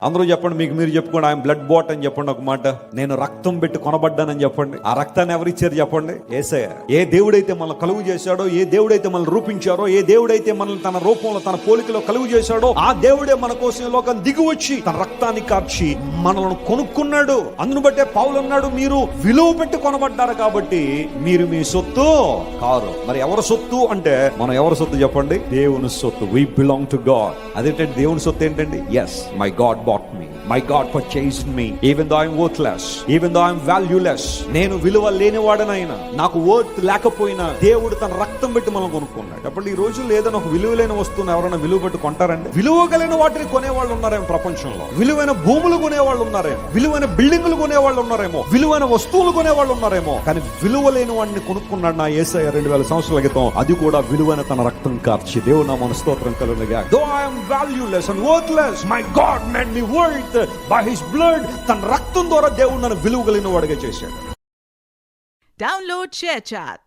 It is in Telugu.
అందరూ చెప్పండి, మీకు మీరు చెప్పుకోండి, ఆయన బ్లడ్ బాట్ అని చెప్పండి. ఒక మాట, నేను రక్తం పెట్టి కొనబడ్డానని చెప్పండి. ఆ రక్తాన్ని ఎవరిచ్చారు చెప్పండి? యేసయ్య. ఏ దేవుడైతే మనల్ని కలుగు చేశాడో, ఏ దేవుడైతే మనల్ని రూపించారో, ఏ దేవుడైతే మనల్ని తన రూపంలో తన పోలికలో కలుగు చేశాడో, ఆ దేవుడే మన కోసం ఈ లోకం దిగి వచ్చి తన రక్తాన్ని కార్చి మనల్ని కొనుక్కున్నాడు. అందును బట్టే పౌలు అన్నాడు, మీరు విలువ పెట్టి కొనబడ్డారు కాబట్టి మీరు మీ సొత్తు కారు. మరి ఎవరి సొత్తు అంటే మనం ఎవరి సొత్తు చెప్పండి? దేవుని సొత్తు. We belong to God. అదేంటంటే దేవుని సొత్తు ఏంటండి? Yes, my God bought me. My God purchased me. Even though I'm worthless, even though I'm valueless, నేను విలువ లేనివాడనైనా, నాకు వర్త్ లేకపోయినా దేవుడు తన రక్తం పెట్టి మనం కొనుక్కున్నాడు. అప్పుడు ఈ రోజు లేదని ఒక విలువ లేని వస్తువుని ఎవరైనా విలువ పెట్టి కొంటారండి? విలువ కలిగిన వాటిని కొనేవాళ్ళు ఉన్నారేమో ప్రపంచంలో. విలువైన భూములు కొనేవాళ్ళు ఉన్నారేమో, విలువైన బిల్డింగులు కొనేవాళ్ళు ఉన్నారేమో, విలువైన వస్తువులు కొనేవాళ్ళు ఉన్నారేమో. కానీ విలువ లేని వాడిని కొనుక్కున్నాడు నా యేసయ్య 2000 సంవత్సరాల క్రితం. అది కూడా విలువైన తన రక్తం కార్చి. దేవుడు నామమున స్తోత్రం కలుగునుగా. Though I am valueless and worthless, my God made me worth by his blood. తన రక్తం ద్వారా దేవుడు నన్ను విలువ కలిగిన వాడిగా చేశాడు. Download ShareChat.